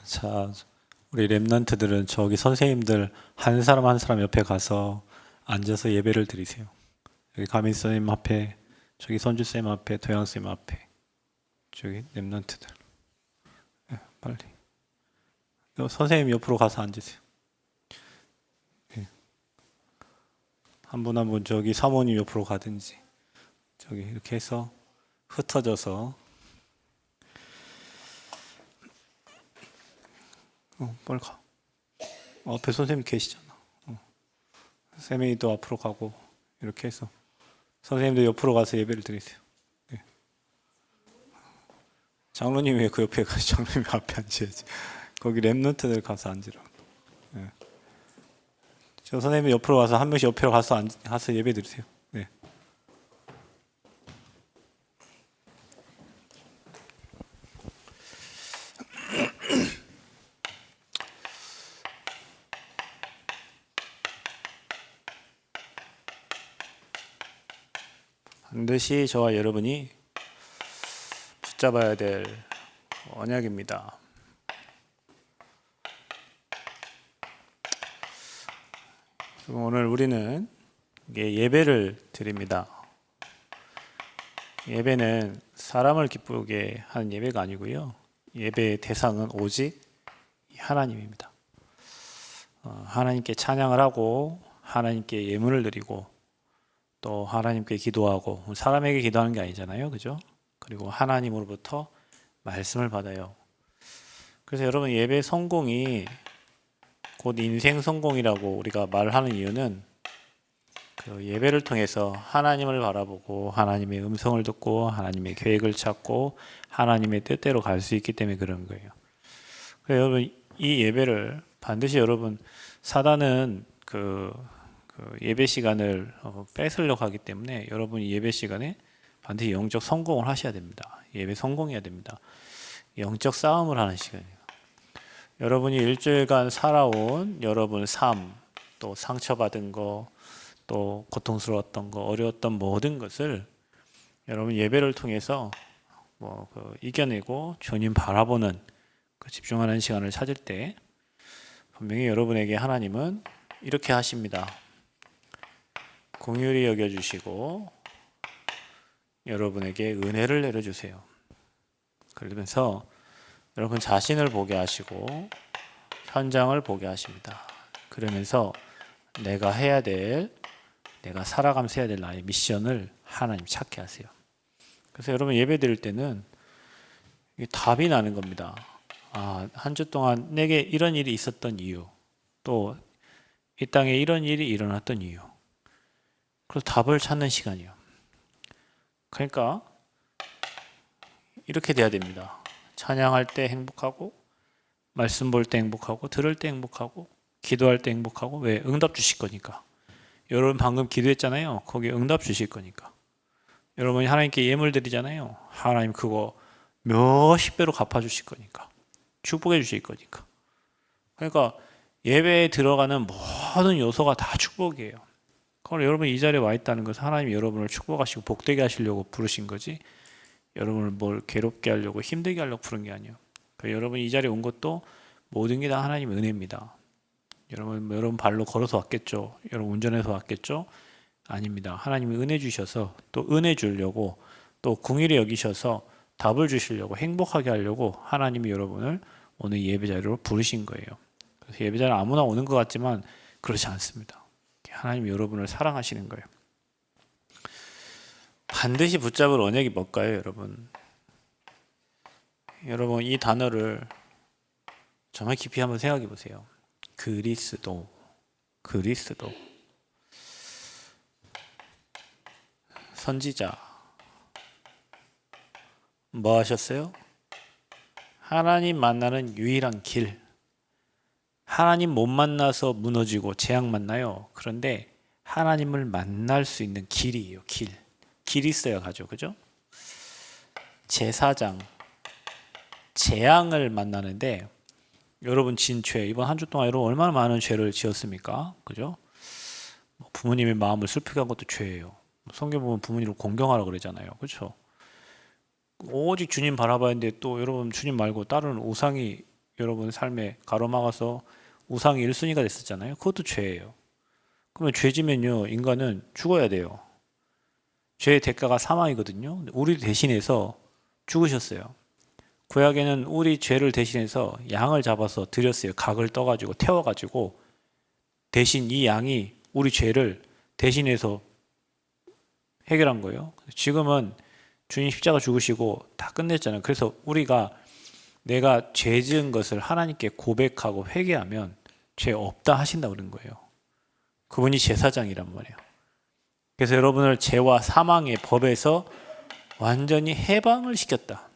자, 우리 랩런트들은 저기 선생님들 한 사람 한 사람 옆에 가서 앉아서 예배를 드리세요. 여기 가민 선생님 앞에, 저기 선주 선생님 앞에, 도양 선생님 앞에, 저기 랩런트들. 네, 빨리. 선생님 옆으로 가서 앉으세요. 네. 한 분 한 분 저기 사모님 옆으로 가든지 저기 이렇게 해서 흩어져서 빨리 가. 앞에 선생님 계시잖아. 선생님도 앞으로 가고 이렇게 해서 선생님도 옆으로 가서 예배를 드리세요. 네. 장로님 왜 그 옆에 가서 장로님 앞에 앉아야지. 거기 랩런트들 가서 앉으라. 네. 저 선생님 옆으로 가서 한 명씩 옆으로 가서 가서 예배 드리세요. 네. 반드시 저와 여러분이 붙잡아야 될 언약입니다. 오늘 우리는 예배를 드립니다. 예배는 사람을 기쁘게 하는 예배가 아니고요. 예배의 대상은 오직 하나님입니다. 하나님께 찬양을 하고 하나님께 예물을 드리고 또 하나님께 기도하고 사람에게 기도하는 게 아니잖아요. 그죠? 그리고 하나님으로부터 말씀을 받아요. 그래서 여러분 예배 성공이 곧 인생 성공이라고 우리가 말하는 이유는 그 예배를 통해서 하나님을 바라보고 하나님의 음성을 듣고 하나님의 계획을 찾고 하나님의 뜻대로 갈 수 있기 때문에 그런 거예요. 그래서 여러분 이 예배를 반드시 여러분 사단은 그 예배 시간을 뺏으려고 하기 때문에 여러분이 예배 시간에 반드시 영적 성공을 하셔야 됩니다. 예배 성공해야 됩니다. 영적 싸움을 하는 시간이에요. 여러분이 일주일간 살아온 여러분 삶, 또 상처받은 거, 또 고통스러웠던 거, 어려웠던 모든 것을 여러분 예배를 통해서 이겨내고 주님 바라보는 그 집중하는 시간을 찾을 때 분명히 여러분에게 하나님은 이렇게 하십니다. 긍휼히 여겨주시고 여러분에게 은혜를 내려주세요. 그러면서 여러분 자신을 보게 하시고 현장을 보게 하십니다. 그러면서 내가 해야 될, 내가 살아가면서 해야 될 나의 미션을 하나님 찾게 하세요. 그래서 여러분 예배 드릴 때는 답이 나는 겁니다. 한 주 동안 내게 이런 일이 있었던 이유, 또 이 땅에 이런 일이 일어났던 이유, 그래서 답을 찾는 시간이요. 그러니까 이렇게 돼야 됩니다. 찬양할 때 행복하고, 말씀 볼 때 행복하고, 들을 때 행복하고, 기도할 때 행복하고. 왜? 응답 주실 거니까. 여러분 방금 기도했잖아요. 거기에 응답 주실 거니까. 여러분이 하나님께 예물 드리잖아요. 하나님 그거 몇십 배로 갚아주실 거니까. 축복해 주실 거니까. 그러니까 예배에 들어가는 모든 요소가 다 축복이에요. 그럼 여러분 이 자리에 와 있다는 것은 하나님이 여러분을 축복하시고 복되게 하시려고 부르신 거지, 여러분을 뭘 괴롭게 하려고 힘들게 하려고 부른 게 아니에요. 그러니까 여러분 이 자리에 온 것도 모든 게 다 하나님의 은혜입니다. 여러분 발로 걸어서 왔겠죠? 여러분 운전해서 왔겠죠? 아닙니다. 하나님이 은혜 주셔서 또 은혜 주려고 또 긍휼히 여기셔서 답을 주시려고 행복하게 하려고 하나님이 여러분을 오늘 예배 자리로 부르신 거예요. 그래서 예배 자리에 아무나 오는 것 같지만 그렇지 않습니다. 하나님이 여러분을 사랑하시는 거예요. 반드시 붙잡을 언약이 뭘까요, 여러분? 여러분 이 단어를 정말 깊이 한번 생각해 보세요. 그리스도. 선지자 뭐 하셨어요? 하나님 만나는 유일한 길. 하나님 못 만나서 무너지고 재앙 만나요. 그런데 하나님을 만날 수 있는 길이에요. 길 있어야 가죠. 그죠? 제사장 재앙을 만나는데 여러분 진 죄, 이번 한 주 동안 여러분 얼마나 많은 죄를 지었습니까? 그죠? 부모님의 마음을 슬프게 한 것도 죄예요. 성경 보면 부모님을 공경하라 그러잖아요. 그렇죠? 오직 주님 바라봐야 하는데 또 여러분 주님 말고 다른 우상이 여러분 삶에 가로막아서 우상이 1순위가 됐었잖아요. 그것도 죄예요. 그러면 죄지면요, 인간은 죽어야 돼요. 죄의 대가가 사망이거든요. 우리 대신해서 죽으셨어요. 구약에는 우리 죄를 대신해서 양을 잡아서 드렸어요. 각을 떠가지고 태워가지고 대신 이 양이 우리 죄를 대신해서 해결한 거예요. 지금은 주님 십자가 죽으시고 다 끝냈잖아요. 그래서 우리가 내가 죄 지은 것을 하나님께 고백하고 회개하면 죄 없다 하신다고 그런 거예요. 그분이 제사장이란 말이에요. 그래서 여러분을 죄와 사망의 법에서 완전히 해방을 시켰다.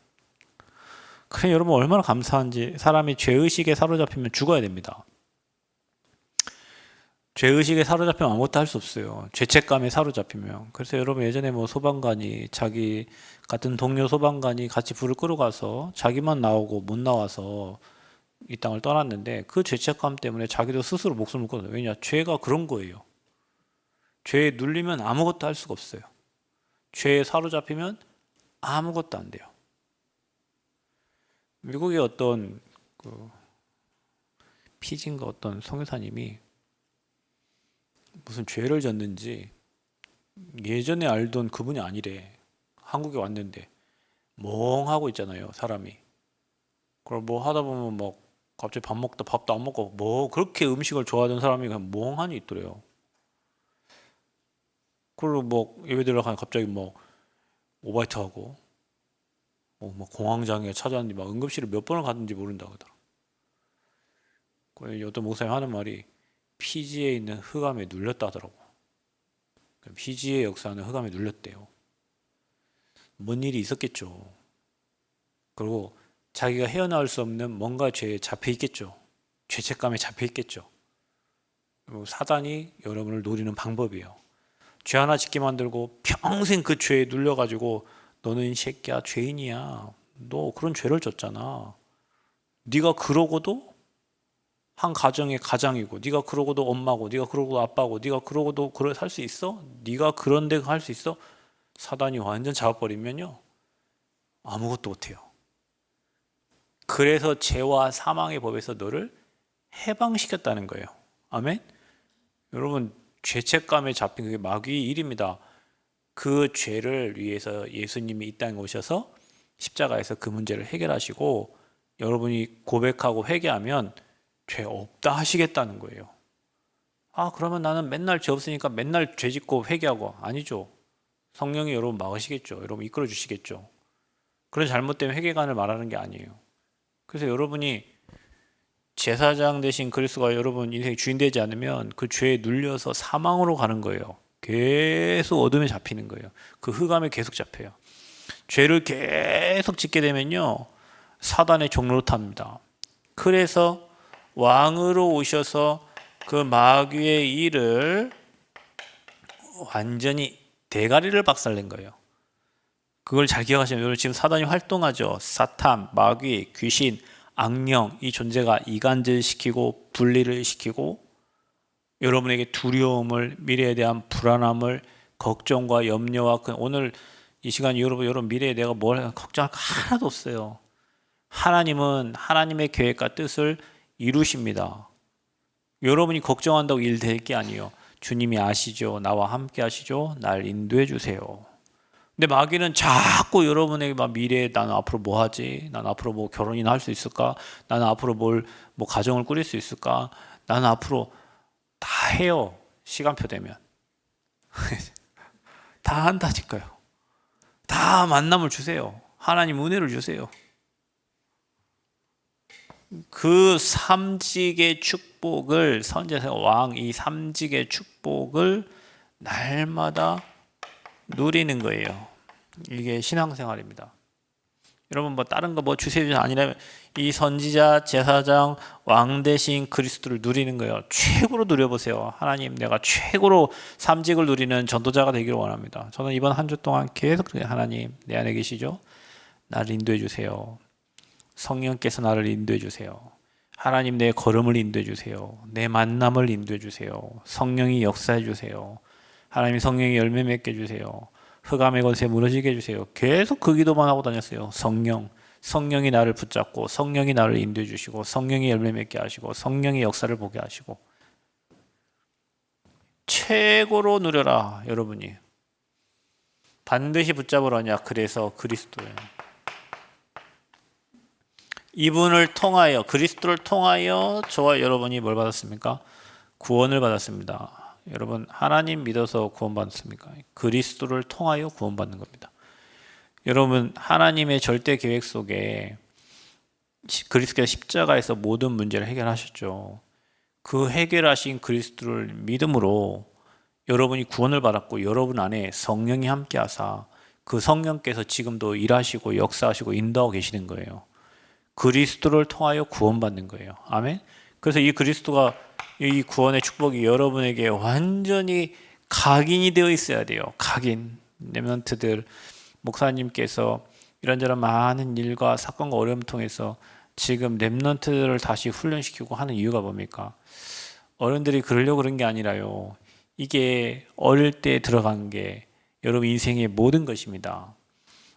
그래, 여러분 얼마나 감사한지. 사람이 죄의식에 사로잡히면 죽어야 됩니다. 죄의식에 사로잡히면 아무것도 할 수 없어요. 죄책감에 사로잡히면. 그래서 여러분 예전에 뭐 소방관이 자기 같은 동료 소방관이 같이 불을 끄러 가서 자기만 나오고 못 나와서 이 땅을 떠났는데 그 죄책감 때문에 자기도 스스로 목숨을 끊어요. 왜냐? 죄가 그런 거예요. 죄에 눌리면 아무것도 할 수가 없어요. 죄에 사로잡히면 아무것도 안 돼요. 미국의 어떤 피진가 어떤 선교사님이 무슨 죄를 졌는지 예전에 알던 그분이 아니래. 한국에 왔는데 멍하고 있잖아요, 사람이. 그걸 뭐 하다 보면 막 갑자기 밥 먹다 밥도 안 먹고 뭐 그렇게 음식을 좋아하던 사람이 그냥 멍하니 있더래요. 그리고 뭐 예배 들어가면 갑자기 뭐 오바이트 하고 뭐 공황장애 찾아왔는데 막 응급실을 몇 번을 갔는지 모른다 그러더라. 어떤 목사님 하는 말이 피지에 있는 흑암에 눌렸다 하더라고. 피지의 역사는 흑암에 눌렸대요. 뭔 일이 있었겠죠. 그리고 자기가 헤어나올 수 없는 뭔가 죄에 잡혀 있겠죠. 죄책감에 잡혀 있겠죠. 그리고 사단이 여러분을 노리는 방법이에요. 죄 하나 짓게 만들고 평생 그 죄에 눌려가지고 너는 이 새끼야 죄인이야. 너 그런 죄를 졌잖아. 네가 그러고도 한 가정의 가장이고, 네가 그러고도 엄마고, 네가 그러고도 아빠고, 네가 그러고도 살 수 있어? 네가 그런 데 할 수 있어? 사단이 완전 잡아버리면요 아무것도 못해요. 그래서 죄와 사망의 법에서 너를 해방시켰다는 거예요. 아멘? 여러분, 죄책감에 잡힌 그게 마귀의 일입니다. 그 죄를 위해서 예수님이 이 땅에 오셔서 십자가에서 그 문제를 해결하시고 여러분이 고백하고 회개하면 죄 없다 하시겠다는 거예요. 아, 그러면 나는 맨날 죄 없으니까 맨날 죄 짓고 회개하고. 아니죠. 성령이 여러분 막으시겠죠. 여러분 이끌어 주시겠죠. 그런 잘못된 회개관을 말하는 게 아니에요. 그래서 여러분이 제사장 되신 그리스도가 여러분 인생의 주인 되지 않으면 그 죄에 눌려서 사망으로 가는 거예요. 계속 어둠에 잡히는 거예요. 그 흑암에 계속 잡혀요. 죄를 계속 짓게 되면요 사단의 종로로 탑니다. 그래서 왕으로 오셔서 그 마귀의 일을 완전히 대가리를 박살낸 거예요. 그걸 잘 기억하시면 여러분 지금 사단이 활동하죠. 사탄, 마귀, 귀신, 악령 이 존재가 이간질시키고 분리를 시키고 여러분에게 두려움을, 미래에 대한 불안함을, 걱정과 염려와 오늘 이 시간 여러분 미래에 내가 뭘 걱정할 거 하나도 없어요. 하나님은 하나님의 계획과 뜻을 이루십니다. 여러분이 걱정한다고 일 될 게 아니에요. 주님이 아시죠. 나와 함께 하시죠. 날 인도해 주세요. 근데 마귀는 자꾸 여러분에게 막 미래에 나는 앞으로 뭐 하지? 나는 앞으로 뭐 결혼이나 할 수 있을까? 나는 앞으로 뭐 가정을 꾸릴 수 있을까? 나는 앞으로 다 해요. 시간표 되면. 다 한다니까요. 다 만남을 주세요. 하나님 은혜를 주세요. 그 삼직의 축복을 선지자 왕 이 삼직의 축복을 날마다 누리는 거예요. 이게 신앙생활입니다. 여러분 뭐 다른 거 뭐 주세요 아니라 이 선지자, 제사장, 왕 대신 그리스도를 누리는 거예요. 최고로 누려보세요. 하나님 내가 최고로 삼직을 누리는 전도자가 되기를 원합니다. 저는 이번 한 주 동안 계속 하나님 내 안에 계시죠? 나를 인도해 주세요. 성령께서 나를 인도해 주세요. 하나님 내 걸음을 인도해 주세요. 내 만남을 인도해 주세요. 성령이 역사해 주세요. 하나님 성령이 열매 맺게 해주세요. 흑암의 권세 무너지게 해주세요. 계속 그 기도만 하고 다녔어요. 성령, 성령이 나를 붙잡고 성령이 나를 인도해 주시고 성령이 열매 맺게 하시고 성령의 역사를 보게 하시고 최고로 누려라. 여러분이 반드시 붙잡을 언약, 그래서 그리스도예요. 이분을 통하여, 그리스도를 통하여 저와 여러분이 뭘 받았습니까? 구원을 받았습니다. 여러분, 하나님 믿어서 구원받았습니까? 그리스도를 통하여 구원받는 겁니다. 여러분, 하나님의 절대 계획 속에 그리스도의 십자가에서 모든 문제를 해결하셨죠. 그 해결하신 그리스도를 믿음으로 여러분이 구원을 받았고, 여러분 안에 성령이 함께 하사 그 성령께서 지금도 일하시고 역사하시고 인도하고 계시는 거예요. 그리스도를 통하여 구원받는 거예요. 아멘. 그래서 이 그리스도가, 이 구원의 축복이 여러분에게 완전히 각인이 되어 있어야 돼요. 각인. 렘넌트들, 목사님께서 이런저런 많은 일과 사건과 어려움 통해서 지금 렘넌트들을 다시 훈련시키고 하는 이유가 뭡니까? 어른들이 그러려고 그런 게 아니라요. 이게 어릴 때 들어간 게 여러분 인생의 모든 것입니다.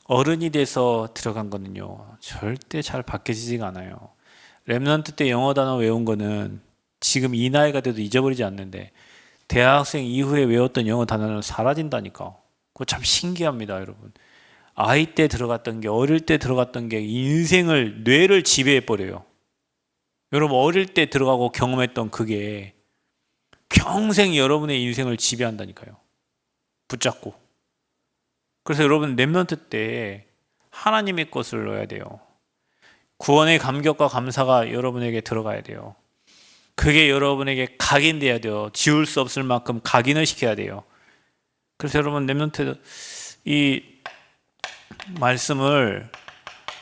어른이 돼서 들어간 거는요, 절대 잘 바뀌지가 않아요. 렘넌트 때 영어 단어 외운 거는 지금 이 나이가 돼도 잊어버리지 않는데, 대학생 이후에 외웠던 영어 단어는 사라진다니까. 그거 참 신기합니다, 여러분. 아이 때 들어갔던 게, 어릴 때 들어갔던 게 인생을, 뇌를 지배해버려요. 여러분, 어릴 때 들어가고 경험했던 그게 평생 여러분의 인생을 지배한다니까요. 붙잡고. 그래서 여러분, 렘넌트 때 하나님의 것을 넣어야 돼요. 구원의 감격과 감사가 여러분에게 들어가야 돼요. 그게 여러분에게 각인돼야 돼요. 지울 수 없을 만큼 각인을 시켜야 돼요. 그래서 여러분, 렘넌트 이 말씀을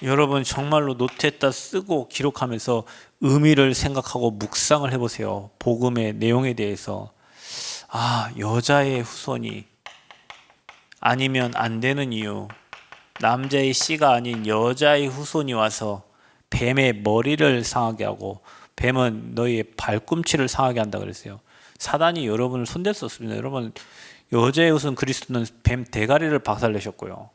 여러분 정말로 노트에다 쓰고 기록하면서 의미를 생각하고 묵상을 해보세요. 복음의 내용에 대해서. 아, 여자의 후손이 아니면 안 되는 이유, 남자의 씨가 아닌 여자의 후손이 와서 뱀의 머리를 상하게 하고 뱀은 너희의 발꿈치를 상하게 한다 그랬어요. 사단이 여러분을 손댈 수 없습니다. 여러분, 여자의 후손 그리스도는 뱀 대가리를 박살내셨고요.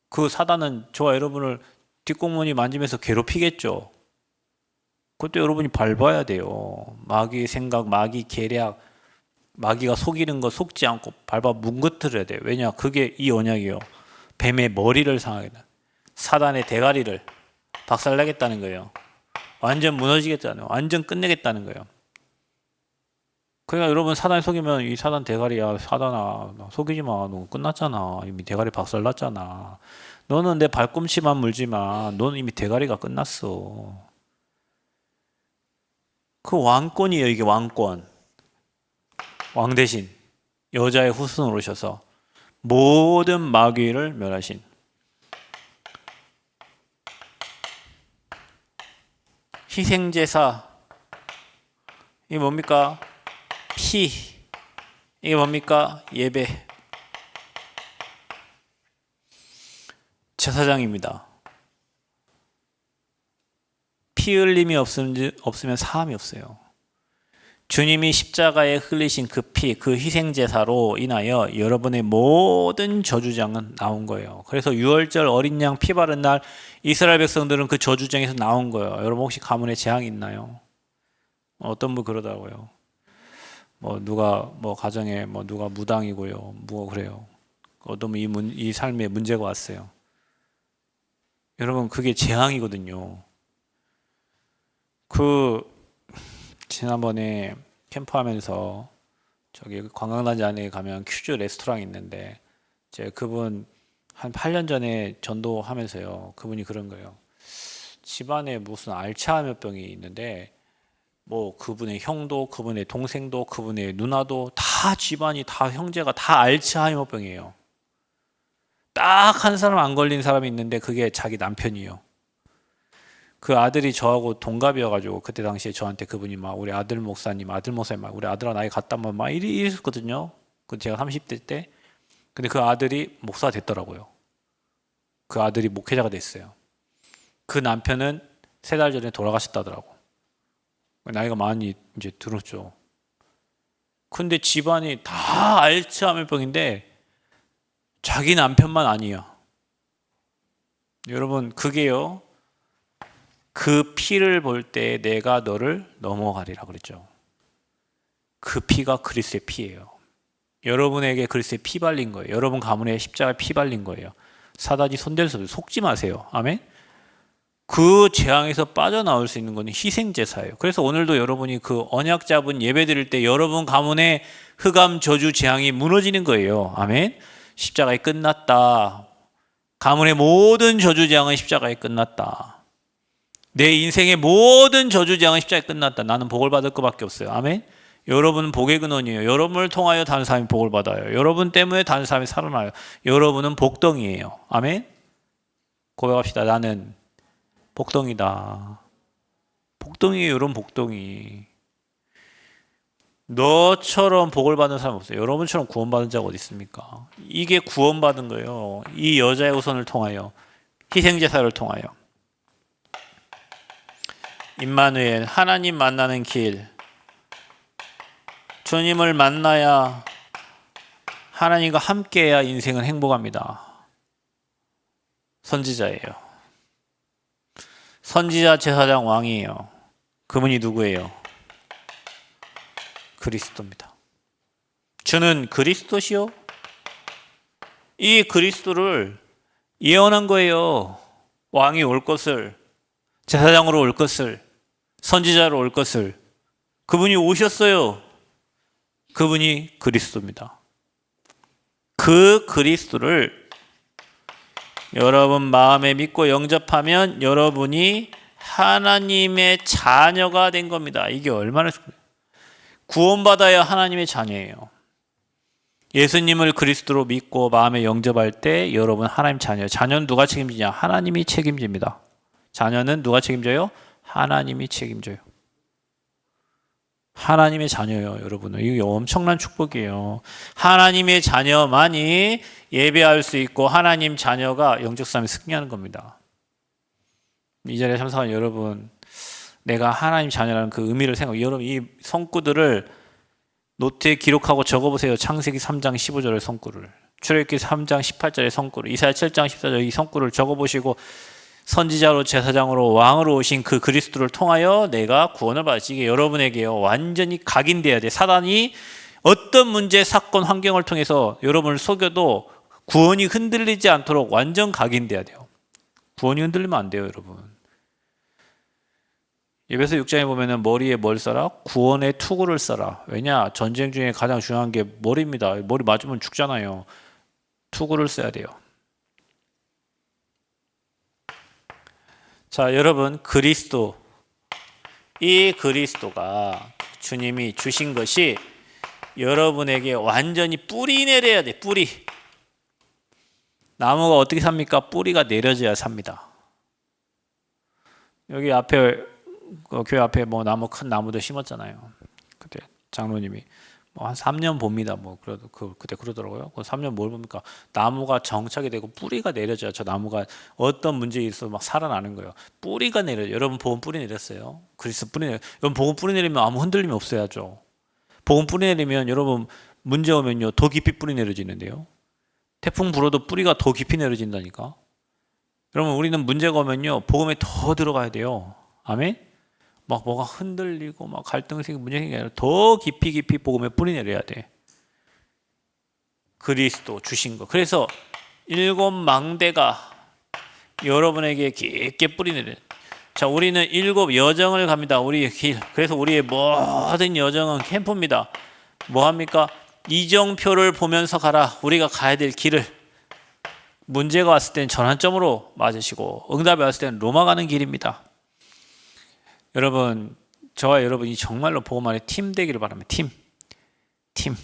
그 사단은 저와 여러분을 뒷공무니 만지면서 괴롭히겠죠. 그것도 여러분이 밟아야 돼요. 마귀의 생각, 마귀 계략, 마귀가 속이는 거 속지 않고 밟아 뭉그뜨려야 돼요. 왜냐? 그게 이 언약이요. 뱀의 머리를 상하게 다, 사단의 대가리를 박살내겠다는 거예요. 완전 무너지겠다는 거예요. 완전 끝내겠다는 거예요. 그러니까 여러분, 사단이 속이면 이 사단 대가리야, 사단아 속이지 마. 너 끝났잖아. 이미 대가리 박살났잖아. 너는 내 발꿈치만 물지만 너는 이미 대가리가 끝났어. 그 왕권이에요. 이게 왕권. 왕 대신 여자의 후손으로 오셔서 모든 마귀를 멸하신, 희생제사. 이게 뭡니까? 피. 이게 뭡니까? 예배. 제사장입니다. 피 흘림이 없으면 사함이 없어요. 주님이 십자가에 흘리신 그 피, 그 희생제사로 인하여 여러분의 모든 저주장은 나온 거예요. 그래서 유월절 어린 양 피 바른 날 이스라엘 백성들은 그 저주장에서 나온 거예요. 여러분 혹시 가문에 재앙이 있나요? 어떤 분 그러더라고요. 뭐 누가 뭐 가정에 뭐 누가 무당이고요. 뭐 그래요. 어떤 분 이 삶에 문제가 왔어요. 여러분 그게 재앙이거든요. 지난번에 캠프하면서 저기 관광단지 안에 가면 큐즈 레스토랑이 있는데 제가 그분 한 8년 전에 전도하면서요. 그분이 그런 거예요. 집안에 무슨 알츠하이머병이 있는데 뭐 그분의 형도, 그분의 동생도, 그분의 누나도 다 집안이 다 형제가 다 알츠하이머병이에요. 딱 한 사람 안 걸린 사람이 있는데 그게 자기 남편이에요. 그 아들이 저하고 동갑이어가지고 그때 당시에 저한테 그분이 막 우리 아들 목사님 막 우리 아들아 나이 같다면 막 이랬거든요. 그 제가 30대 때. 근데 그 아들이 목사가 됐더라고요. 그 아들이 목회자가 됐어요. 그 남편은 3달 전에 돌아가셨다더라고. 나이가 많이 이제 들었죠. 근데 집안이 다 알츠하이머병인데 자기 남편만 아니에요. 여러분 그게요, 그 피를 볼 때 내가 너를 넘어가리라 그랬죠. 그 피가 그리스도의 피예요. 여러분에게 그리스도의 피 발린 거예요. 여러분 가문에 십자가에 피 발린 거예요. 사단이 손댈 수 없어요. 속지 마세요. 아멘. 그 재앙에서 빠져나올 수 있는 것은 희생제사예요. 그래서 오늘도 여러분이 그 언약 잡은 예배 드릴 때 여러분 가문의 흑암 저주 재앙이 무너지는 거예요. 아멘. 십자가에 끝났다. 가문의 모든 저주 재앙은 십자가에 끝났다. 내 인생의 모든 저주 재앙은 십자가에 끝났다. 나는 복을 받을 것밖에 없어요. 아멘. 여러분은 복의 근원이에요. 여러분을 통하여 다른 사람이 복을 받아요. 여러분 때문에 다른 사람이 살아나요. 여러분은 복덩이에요. 아멘. 고백합시다. 나는 복덩이다. 복덩이에요. 여러분 복덩이. 너처럼 복을 받은 사람 없어요. 여러분처럼 구원받은 자가 어디 있습니까? 이게 구원받은 거예요. 이 여자의 후손을 통하여, 희생제사를 통하여. 임마누엘, 하나님 만나는 길. 주님을 만나야, 하나님과 함께해야 인생은 행복합니다. 선지자예요. 선지자, 제사장, 왕이에요. 그분이 누구예요? 그리스도입니다. 주는 그리스도시요. 이 그리스도를 예언한 거예요. 왕이 올 것을, 제사장으로 올 것을, 선지자로 올 것을. 그분이 오셨어요. 그분이 그리스도입니다. 그 그리스도를 여러분 마음에 믿고 영접하면 여러분이 하나님의 자녀가 된 겁니다. 이게 얼마나 좋아요. 구원받아야 하나님의 자녀예요. 예수님을 그리스도로 믿고 마음에 영접할 때 여러분 하나님 자녀예요. 자녀는 누가 책임지냐? 하나님이 책임집니다. 자녀는 누가 책임져요? 하나님이 책임져요. 하나님의 자녀예요, 여러분은. 이게 엄청난 축복이에요. 하나님의 자녀만이 예배할 수 있고 하나님 자녀가 영적 삶에 승리하는 겁니다. 이 자리에 참석한 여러분, 내가 하나님 자녀라는 그 의미를 생각하고, 여러분 이 성구들을 노트에 기록하고 적어보세요. 창세기 3장 15절의 성구를, 출애굽기 3장 18절의 성구를, 이사야 7장 14절 이 성구를 적어보시고, 선지자로, 제사장으로, 왕으로 오신 그 그리스도를 통하여 내가 구원을 받으시게 여러분에게요 완전히 각인돼야 돼. 사단이 어떤 문제, 사건, 환경을 통해서 여러분을 속여도 구원이 흔들리지 않도록 완전 각인돼야 돼요. 구원이 흔들리면 안 돼요, 여러분. 에베소 6장에 보면은 머리에 뭘 써라? 구원의 투구를 써라. 왜냐? 전쟁 중에 가장 중요한 게 머리입니다. 머리 맞으면 죽잖아요. 투구를 써야 돼요. 자, 여러분, 그리스도, 이 그리스도가 주님이 주신 것이 여러분에게 완전히 뿌리 내려야 돼. 뿌리. 나무가 어떻게 삽니까? 뿌리가 내려져야 삽니다. 여기 앞에 교회 앞에 뭐 나무, 큰 나무도 심었잖아요. 그때 장로님이 뭐 한 3년 봅니다. 뭐 그래도 그때 그러더라고요. 그 3년 뭘 봅니까? 나무가 정착이 되고 뿌리가 내려져야 저 나무가 어떤 문제에 있어서 막 살아나는 거예요. 뿌리가 내려. 여러분 복음 뿌리 내렸어요. 그리스도 뿌리 내려. 여러분 복음 뿌리 내리면 아무 흔들림이 없어야죠. 복음 뿌리 내리면 여러분 문제 오면요 더 깊이 뿌리 내려지는데요. 태풍 불어도 뿌리가 더 깊이 내려진다니까. 여러분 우리는 문제가 오면요 복음에 더 들어가야 돼요. 아멘. 막 뭐가 흔들리고 막 갈등 생기고 문제 생기는 게 아니라 더 깊이 복음에 뿌리 내려야 돼. 그리스도 주신 거. 그래서 7 망대가 여러분에게 깊게 뿌리 내려. 자, 우리는 7 여정을 갑니다. 우리의 길. 그래서 우리의 모든 여정은 캠프입니다. 뭐 합니까? 이정표를 보면서 가라. 우리가 가야 될 길을. 문제가 왔을 때는 전환점으로 맞으시고 응답이 왔을 때는 로마 가는 길입니다. 여러분, 저와 여러분이 정말로 복음 안에 팀 되기를 바랍니다. 팀.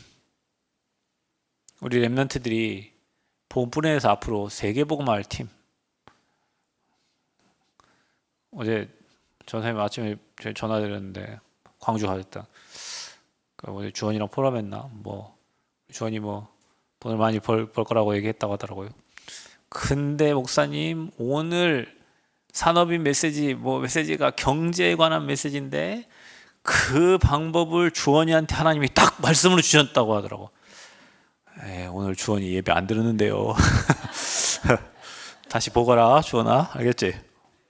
우리 렘넌트들이 복음 뿌리내서 앞으로 세계 복음할 팀. 어제 전사님 아침에 전화드렸는데 광주 가셨다. 어제 주원이랑 포럼했나? 뭐 주원이 뭐 돈을 많이 벌 거라고 얘기했다고 하더라고요. 근데 목사님 오늘 산업인 메시지, 메시지가 경제에 관한 메시지인데 그 방법을 주원이한테 하나님이 딱 말씀으로 주셨다고 하더라고. 오늘 주원이 예배 안 들었는데요. 다시 보거라 주원아, 알겠지?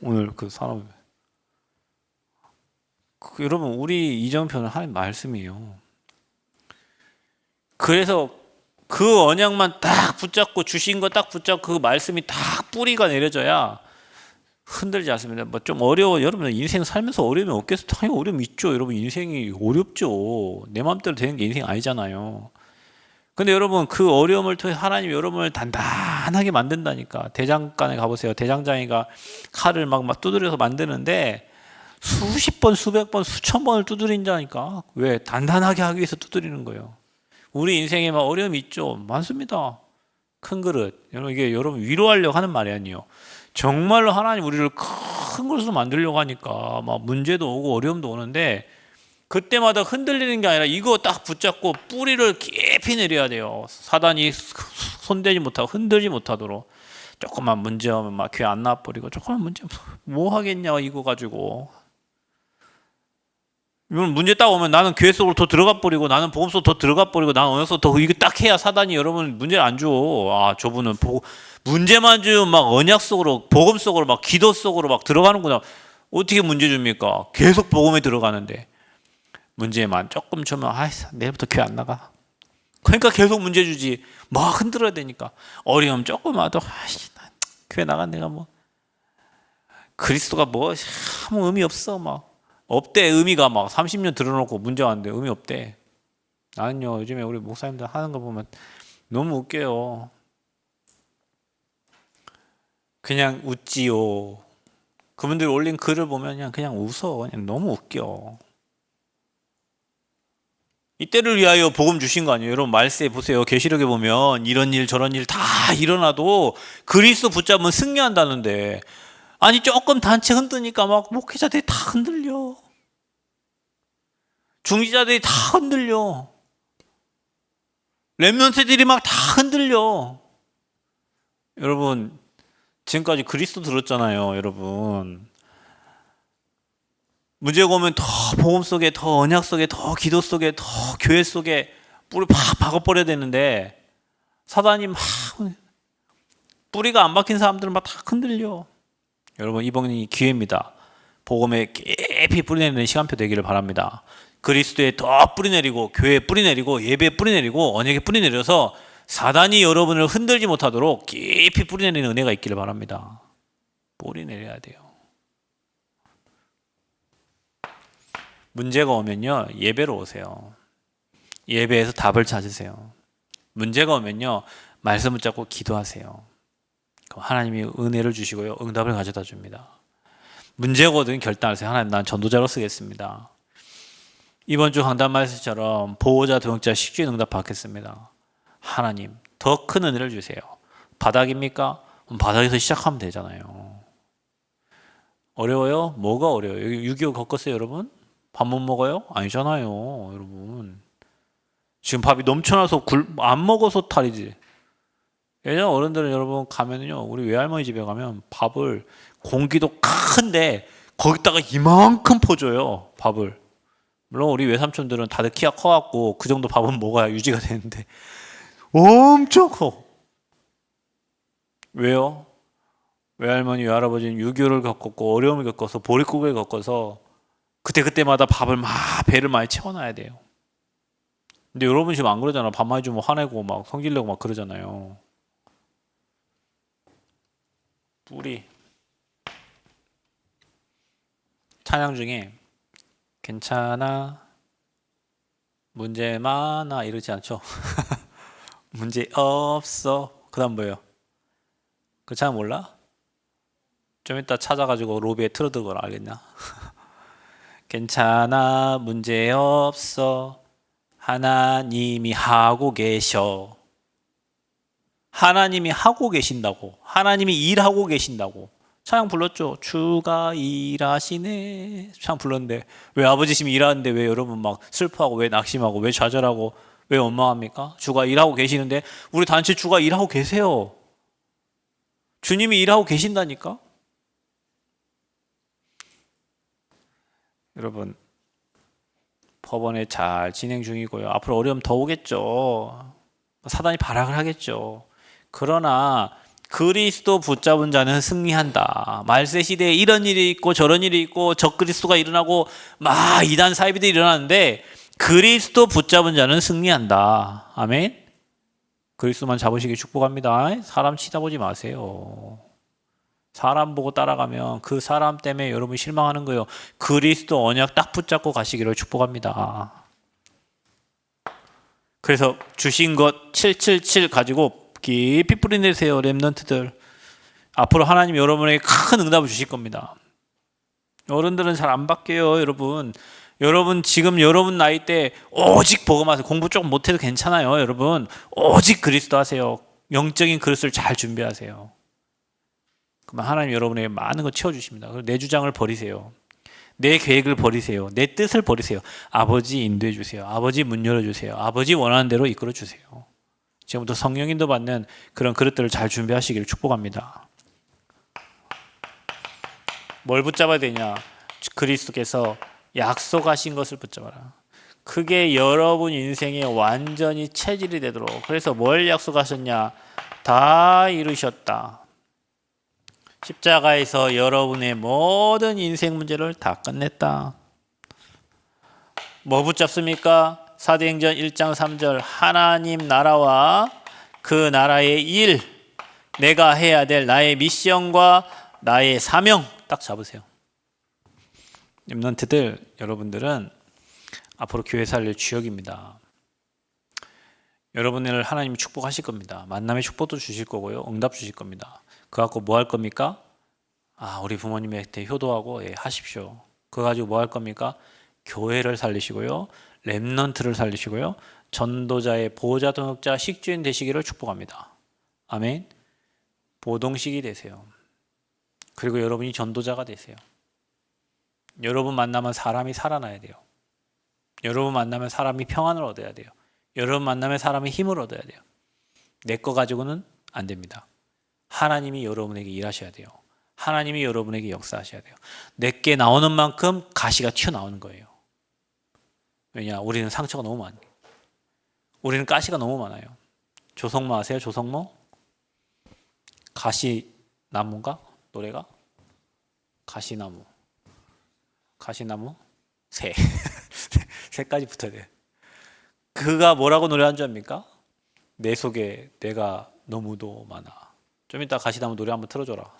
오늘 그 사람 여러분 우리 이정표는 하나님 말씀이에요. 그래서 그 언약만 딱 붙잡고 주신 거 딱 붙잡고 그 말씀이 딱 뿌리가 내려져야 흔들지 않습니다. 뭐 좀 어려워. 여러분 인생 살면서 어려움이 없겠어? 당연히 어려움이 있죠. 여러분 인생이 어렵죠. 내 마음대로 되는 게 인생 아니잖아요. 근데 여러분 그 어려움을 통해 하나님이 여러분을 단단하게 만든다니까. 대장간에 가보세요. 대장장이가 칼을 막 두드려서 만드는데 수십 번, 수백 번, 수천 번을 두드린다니까. 왜? 단단하게 하기 위해서 두드리는 거예요. 우리 인생에 막 어려움이 있죠. 많습니다. 큰 그릇. 여러분 이게 여러분 위로하려고 하는 말이 아니에요. 정말로 하나님 우리를 큰 것으로 만들려고 하니까 막 문제도 오고 어려움도 오는데 그때마다 흔들리는 게 아니라 이거 딱 붙잡고 뿌리를 깊이 내려야 돼요. 사단이 손대지 못하고 흔들지 못하도록. 조금만 문제 오면 막 귀 안 나버리고 조금만 문제 뭐 하겠냐 이거 가지고. 이건 문제 딱 오면 나는 교회 속으로 더 들어가 버리고 나는 복음 속으로 더 들어가 버리고 나는 어느 속으로 더 이거 딱 해야 사단이 여러분 문제를 안 줘. 아 저분은 문제만 주면 막 언약 속으로 복음 속으로 막 기도 속으로 막 들어가는구나. 어떻게 문제 줍니까? 계속 복음에 들어가는데 문제만 조금 주면 내일부터 교회 안 나가. 그러니까 계속 문제 주지. 막 흔들어야 되니까 어려움 조금 와도 교회 나간 내가 뭐 그리스도가 뭐 아무 의미 없어 막. 없대. 의미가 막 30년 들어놓고 문제 왔는데 의미 없대. 나는요 요즘에 우리 목사님들 하는 거 보면 너무 웃겨요. 그냥 웃지요. 그분들이 올린 글을 보면 그냥 웃어. 그냥 너무 웃겨. 이때를 위하여 복음 주신 거 아니에요? 여러분 말세에 보세요. 계시록에 보면 이런 일 저런 일 다 일어나도 그리스도 붙잡으면 승리한다는데 아니 조금 단체 흔드니까 막 목회자들이 다 흔들려. 중지자들이 다 흔들려. 렘넌트들이 막 다 흔들려. 여러분 지금까지 그리스도 들었잖아요. 여러분 문제가 오면 더 복음 속에 더 언약 속에 더 기도 속에 더 교회 속에 뿌리 팍 박아버려야 되는데 사단이 막 뿌리가 안 박힌 사람들은 막 다 흔들려. 여러분 이번이 기회입니다. 복음에 깊이 뿌리내리는 시간표 되기를 바랍니다. 그리스도에 더 뿌리내리고 교회에 뿌리내리고 예배에 뿌리내리고 언약에 뿌리내려서 사단이 여러분을 흔들지 못하도록 깊이 뿌리내리는 은혜가 있기를 바랍니다. 뿌리내려야 돼요. 문제가 오면요 예배로 오세요. 예배에서 답을 찾으세요. 문제가 오면요 말씀 붙잡고 기도하세요. 그럼 하나님이 은혜를 주시고요 응답을 가져다 줍니다. 문제가 오든 결단하세요. 하나님 난 전도자로 쓰겠습니다. 이번 주 강단 말씀처럼 보호자 동역자 식주인 응답 받겠습니다. 하나님 더 큰 은혜를 주세요. 바닥입니까? 바닥에서 시작하면 되잖아요. 어려워요? 뭐가 어려워요? 여기 6.25 겪었어요 여러분? 밥 못 먹어요? 아니잖아요 여러분. 지금 밥이 넘쳐나서 안 먹어서 탈이지. 예전 어른들은 여러분 가면은요 우리 외할머니 집에 가면 밥을 공기도 큰데 거기다가 이만큼 퍼줘요 밥을. 물론 우리 외삼촌들은 다들 키가 커갖고 그 정도 밥은 먹어야 유지가 되는데 엄청 커. 왜요? 외할머니 외할아버지는 6.25를 겪었고 어려움을 겪어서 보릿고개를 겪어서 그때마다 밥을 막 배를 많이 채워놔야 돼요. 근데 여러분 지금 안 그러잖아. 밥 많이 주면 화내고 막 성질내고 막 그러잖아요. 뿌리 찬양 중에 괜찮아 문제 많아 이러지 않죠? 문제 없어. 그 다음 뭐예요? 그 찬양 몰라? 좀 이따 찾아가지고 로비에 틀어두거라 알겠냐? 괜찮아 문제 없어 하나님이 하고 계셔. 하나님이 하고 계신다고. 하나님이 일하고 계신다고. 찬양 불렀죠. 주가 일하시네. 찬양 불렀는데 왜 아버지심이 일하는데 왜 여러분 막 슬퍼하고 왜 낙심하고 왜 좌절하고 왜 원망합니까? 주가 일하고 계시는데 우리 단체 주가 일하고 계세요. 주님이 일하고 계신다니까. 여러분 법원에 잘 진행 중이고요. 앞으로 어려움 더 오겠죠. 사단이 발악을 하겠죠. 그러나 그리스도 붙잡은 자는 승리한다. 말세 시대에 이런 일이 있고 저런 일이 있고 적그리스도가 일어나고 막 이단 사이비들이 일어나는데 그리스도 붙잡은 자는 승리한다. 아멘. 그리스도만 잡으시길 축복합니다. 사람 치다보지 마세요. 사람 보고 따라가면 그 사람 때문에 여러분 실망하는 거예요. 그리스도 언약 딱 붙잡고 가시기를 축복합니다. 그래서 주신 것 777 가지고 깊이 뿌리내세요. 렘넌트들. 앞으로 하나님 여러분에게 큰 응답을 주실 겁니다. 어른들은 잘 안 바뀌어요. 여러분 지금 여러분 나이 때 오직 복음하세요. 공부 조금 못해도 괜찮아요. 여러분 오직 그리스도 하세요. 영적인 그릇을 잘 준비하세요. 그러면 하나님 여러분에게 많은 거 채워주십니다. 내 주장을 버리세요. 내 계획을 버리세요. 내 뜻을 버리세요. 아버지 인도해 주세요. 아버지 문 열어주세요. 아버지 원하는 대로 이끌어 주세요. 지금부터 성령인도 받는 그런 그릇들을 잘 준비하시기를 축복합니다. 뭘 붙잡아야 되냐? 그리스도께서 약속하신 것을 붙잡아라. 그게 여러분 인생에 완전히 체질이 되도록. 그래서 뭘 약속하셨냐? 다 이루셨다. 십자가에서 여러분의 모든 인생 문제를 다 끝냈다. 뭐 붙잡습니까? 사도행전 1장 3절 하나님 나라와 그 나라의 일, 내가 해야 될 나의 미션과 나의 사명 딱 잡으세요. 렘넌트들, 여러분들은 앞으로 교회 살릴 주역입니다. 여러분을 하나님이 축복하실 겁니다. 만남의 축복도 주실 거고요. 응답 주실 겁니다. 그거 갖고 뭐 할 겁니까? 우리 부모님한테 효도하고 하십시오. 그거 가지고 뭐 할 겁니까? 교회를 살리시고요. 렘넌트를 살리시고요. 전도자의 보호자 동역자 식주인 되시기를 축복합니다. 아멘. 보동식이 되세요. 그리고 여러분이 전도자가 되세요. 여러분 만나면 사람이 살아나야 돼요. 여러분 만나면 사람이 평안을 얻어야 돼요. 여러분 만나면 사람이 힘을 얻어야 돼요. 내 거 가지고는 안 됩니다. 하나님이 여러분에게 일하셔야 돼요. 하나님이 여러분에게 역사하셔야 돼요. 내게 나오는 만큼 가시가 튀어나오는 거예요. 왜냐? 우리는 상처가 너무 많아요. 우리는 가시가 너무 많아요. 조성모 아세요? 조성모? 가시나무인가? 노래가? 가시나무. 새. 새까지 붙어야 돼. 그가 뭐라고 노래한 줄 압니까? 내 속에 내가 너무도 많아. 좀 이따 가시나무 노래 한번 틀어줘라.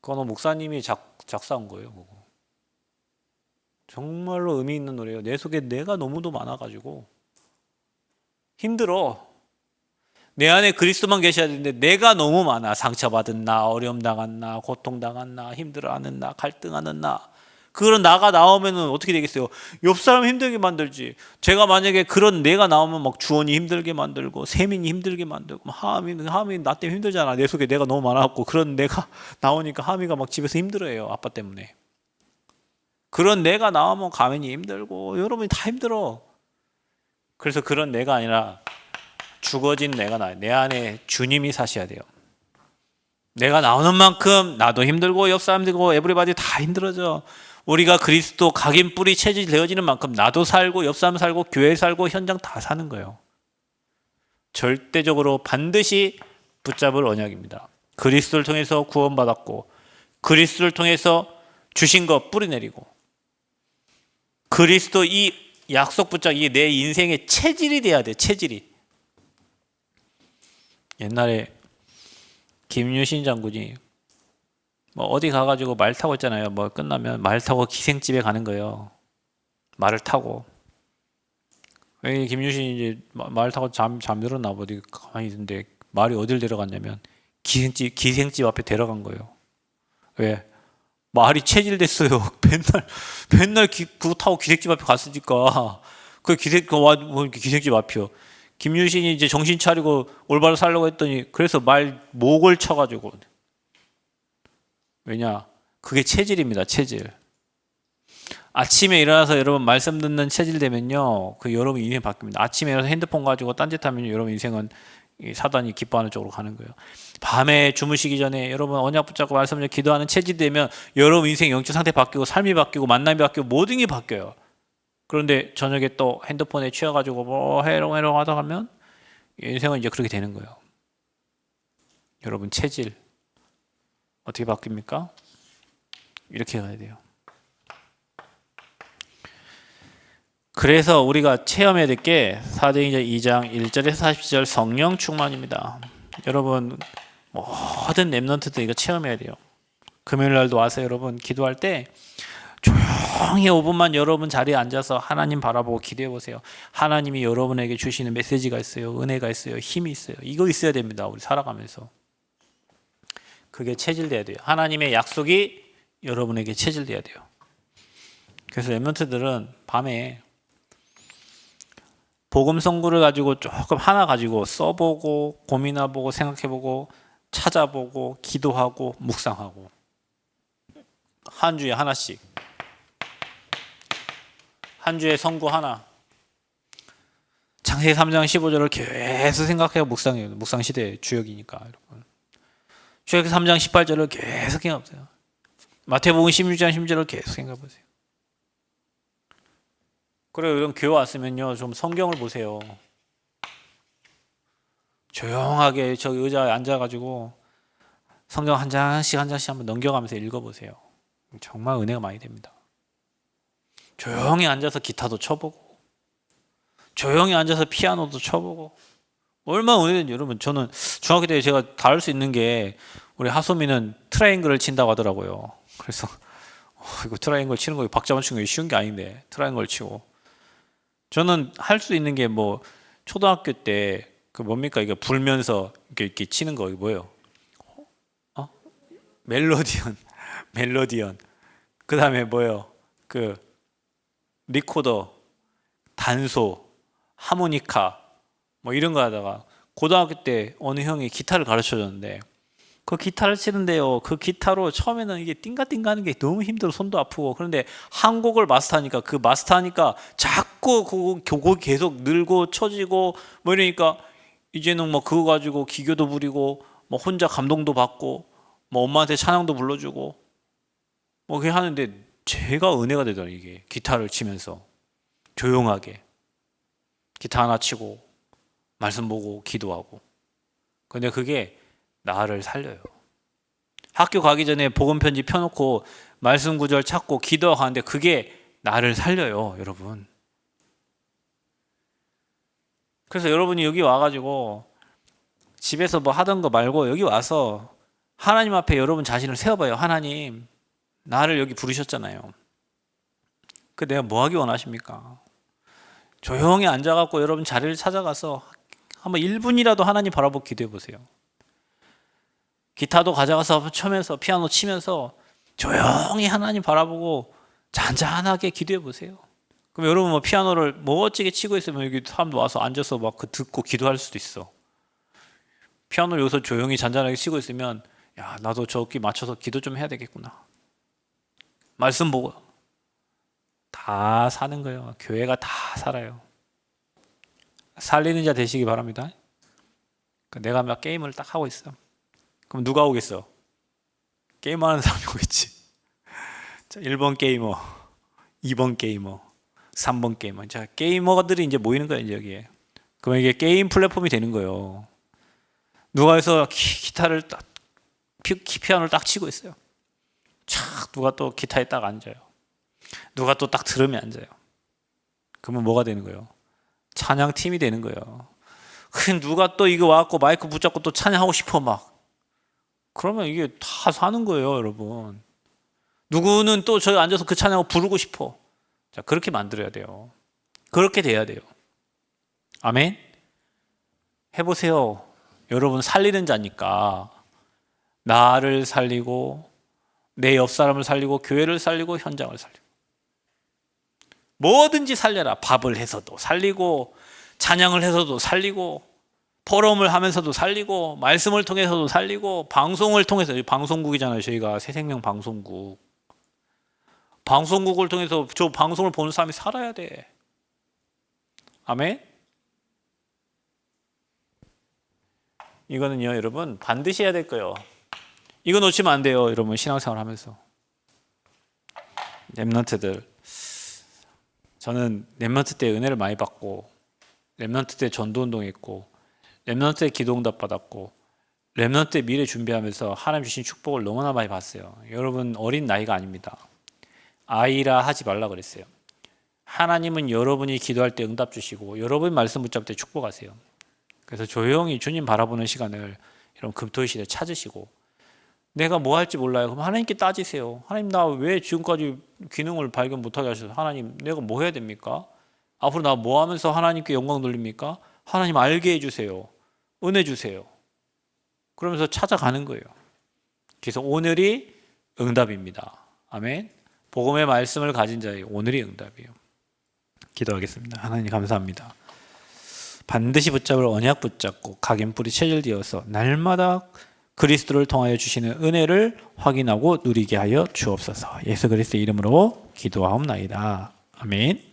그거 목사님이 작사한 거예요. 그거. 정말로 의미 있는 노래예요. 내 속에 내가 너무도 많아가지고 힘들어. 내 안에 그리스도만 계셔야 되는데 내가 너무 많아. 상처받은 나, 어려움 당한 나, 고통당한 나, 힘들어하는 나, 갈등하는 나. 그런 나가 나오면 어떻게 되겠어요? 옆 사람 힘들게 만들지. 제가 만약에 그런 내가 나오면 막 주원이 힘들게 만들고 세민이 힘들게 만들고 하미 나 때문에 힘들잖아. 내 속에 내가 너무 많아갖고 그런 내가 나오니까 하미가 막 집에서 힘들어해요. 아빠 때문에. 그런 내가 나오면 가면이 힘들고 여러분이 다 힘들어. 그래서 그런 내가 아니라 죽어진 내가 나요. 내 안에 주님이 사셔야 돼요. 내가 나오는 만큼 나도 힘들고 옆 사람 들고 에브리바디 다 힘들어져. 우리가 그리스도 각인 뿌리 체질 되어지는 만큼 나도 살고 옆 사람 살고 교회 살고 현장 다 사는 거예요. 절대적으로 반드시 붙잡을 언약입니다. 그리스도를 통해서 구원받았고 그리스도를 통해서 주신 것 뿌리내리고 그리스도 이 약속 붙잡 이게 내 인생의 체질이 돼야 돼. 체질이. 옛날에 김유신 장군이 뭐 어디 가가지고 말 타고 있잖아요. 뭐 끝나면 말 타고 기생집에 가는 거예요. 말을 타고. 김유신이 이제 말 타고 잠들었나 봐. 어디 가만히 있는데 말이 어딜 데려갔냐면 기생집 앞에 데려간 거예요. 왜? 말이 체질됐어요. 맨날 그거 타고 기생집 앞에 갔으니까 기생집 앞이요. 김유신이 이제 정신 차리고 올바로 살려고 했더니 그래서 말 목을 쳐가지고. 왜냐? 그게 체질입니다. 체질. 아침에 일어나서 여러분 말씀 듣는 체질 되면요, 그 여러분 인생이 바뀝니다. 아침에 일어나서 핸드폰 가지고 딴짓하면 여러분 인생은 사단이 기뻐하는 쪽으로 가는 거예요. 밤에 주무시기 전에 여러분 언약 붙잡고 말씀 기도하는 체질이 되면 여러분 인생 영적 상태 바뀌고 삶이 바뀌고 만남이 바뀌고 모든 게 바뀌어요. 그런데 저녁에 또 핸드폰에 취해가지고 뭐 해롱해롱 하다 가면 인생은 이제 그렇게 되는 거예요. 여러분 체질 어떻게 바뀝니까? 이렇게 가야 돼요. 그래서 우리가 체험해야 될 게 사도행전 2장 1절에서 40절 성령 충만입니다. 여러분 모든 렘넌트들 이거 체험해야 돼요. 금요일 날도 와서 여러분 기도할 때 조용히 5분만 여러분 자리에 앉아서 하나님 바라보고 기도해 보세요. 하나님이 여러분에게 주시는 메시지가 있어요. 은혜가 있어요. 힘이 있어요. 이거 있어야 됩니다. 우리 살아가면서. 그게 체질돼야 돼요. 하나님의 약속이 여러분에게 체질돼야 돼요. 그래서 렘넌트들은 밤에 복음 선구를 가지고 조금 하나 가지고 써보고 고민해보고 생각해보고 찾아보고 기도하고 묵상하고 한 주에 하나씩 한 주에 선구 하나 창세기 3장 15절을 계속 생각해요. 묵상해요. 묵상 시대의 주역이니까 여러분. 주역기 3장 18절을 계속 생각해보세요. 마태복음 16장 10절을 계속 생각해보세요. 그래요. 이런 교회 왔으면요 좀 성경을 보세요. 조용하게 저 의자에 앉아가지고 성경 한 장씩 한 장씩 한번 넘겨가면서 읽어보세요. 정말 은혜가 많이 됩니다. 조용히 앉아서 기타도 쳐보고 조용히 앉아서 피아노도 쳐보고 얼마나 은혜된지. 여러분 저는 중학교 때 제가 다 할 수 있는 게 우리 하소미는 트라이앵글을 친다고 하더라고요. 그래서 이거 트라이앵글 치는 거 박자만 치는 거 쉬운 게 아닌데 트라이앵글 치고 저는 할 수 있는 게 뭐 초등학교 때 그 뭡니까 이거 불면서 이렇게 치는 거 뭐예요? 멜로디언, 멜로디언. 그 다음에 뭐예요? 그 리코더, 단소, 하모니카 뭐 이런 거 하다가 고등학교 때 어느 형이 기타를 가르쳐 줬는데 그 기타를 치는데요. 그 기타로 처음에는 이게 띵가띵가 하는 게 너무 힘들어. 손도 아프고. 그런데 한 곡을 마스터하니까 자꾸 그거 계속 늘고 쳐지고 뭐 이러니까 이제는 뭐 그거 가지고 기교도 부리고 뭐 혼자 감동도 받고 뭐 엄마한테 찬양도 불러주고 뭐 그게 하는데 제가 은혜가 되더라고요. 이게 기타를 치면서 조용하게 기타 하나 치고 말씀 보고 기도하고. 근데 그게 나를 살려요. 학교 가기 전에 복음 편지 펴놓고 말씀 구절 찾고 기도하고 하는데 그게 나를 살려요, 여러분. 그래서 여러분이 여기 와가지고 집에서 뭐 하던 거 말고 여기 와서 하나님 앞에 여러분 자신을 세워봐요. 하나님, 나를 여기 부르셨잖아요. 그 내가 뭐 하기 원하십니까? 조용히 앉아갖고 여러분 자리를 찾아가서 한번 1분이라도 하나님 바라보고 기도해 보세요. 기타도 가져가서 쳐면서 피아노 치면서 조용히 하나님 바라보고 잔잔하게 기도해 보세요. 그럼 여러분 뭐 피아노를 멋지게 치고 있으면 여기 사람도 와서 앉아서 막 그 듣고 기도할 수도 있어. 피아노를 여기서 조용히 잔잔하게 치고 있으면 야 나도 저기 맞춰서 기도 좀 해야 되겠구나. 말씀 보고 다 사는 거예요. 교회가 다 살아요. 살리는 자 되시기 바랍니다. 내가 막 게임을 딱 하고 있어. 그럼 누가 오겠어? 게임하는 사람이 오겠지. 자, 1번 게이머, 2번 게이머, 3번 게이머. 자, 게이머들이 이제 모이는 거예요, 이제 여기에. 그럼 이게 게임 플랫폼이 되는 거예요. 누가 해서 기타를 딱, 피아노를 딱 치고 있어요. 촥, 누가 또 기타에 딱 앉아요. 누가 또 딱 드럼에 앉아요. 그러면 뭐가 되는 거예요? 찬양 팀이 되는 거예요. 누가 또 이거 와갖고 마이크 붙잡고 또 찬양하고 싶어 막. 그러면 이게 다 사는 거예요, 여러분. 누구는 또 저기 앉아서 그 찬양을 부르고 싶어. 자, 그렇게 만들어야 돼요. 그렇게 돼야 돼요. 아멘? 해보세요. 여러분 살리는 자니까 나를 살리고 내 옆 사람을 살리고 교회를 살리고 현장을 살리고 뭐든지 살려라. 밥을 해서도 살리고 찬양을 해서도 살리고 포럼을 하면서도 살리고 말씀을 통해서도 살리고 방송을 통해서 방송국이잖아요. 저희가 새생명 방송국. 방송국을 통해서 저 방송을 보는 사람이 살아야 돼. 아멘? 이거는요 여러분 반드시 해야 될 거예요. 이거 놓치면 안 돼요. 여러분 신앙생활 하면서. 렘넌트들, 저는 렘넌트 때 은혜를 많이 받고 렘넌트 때 전도운동 했고 렘넌트 때 기도응답 받았고 렘넌트 미래 준비하면서 하나님 주신 축복을 너무나 많이 봤어요. 여러분 어린 나이가 아닙니다. 아이라 하지 말라 그랬어요. 하나님은 여러분이 기도할 때 응답 주시고 여러분 말씀 붙잡을 때 축복하세요. 그래서 조용히 주님 바라보는 시간을 여러분 금토일 시대 찾으시고 내가 뭐 할지 몰라요. 그럼 하나님께 따지세요. 하나님 나 왜 지금까지 기능을 발견 못하게 하셔서 하나님 내가 뭐 해야 됩니까? 앞으로 나 뭐 하면서 하나님께 영광 돌립니까? 하나님 알게 해주세요. 은혜 주세요. 그러면서 찾아가는 거예요. 그래서 오늘이 응답입니다. 아멘. 복음의 말씀을 가진 자의 오늘이 응답이에요. 기도하겠습니다. 하나님 감사합니다. 반드시 붙잡을 언약 붙잡고 각인뿔이 체질되어서 날마다 그리스도를 통하여 주시는 은혜를 확인하고 누리게 하여 주옵소서. 예수 그리스도의 이름으로 기도하옵나이다. 아멘.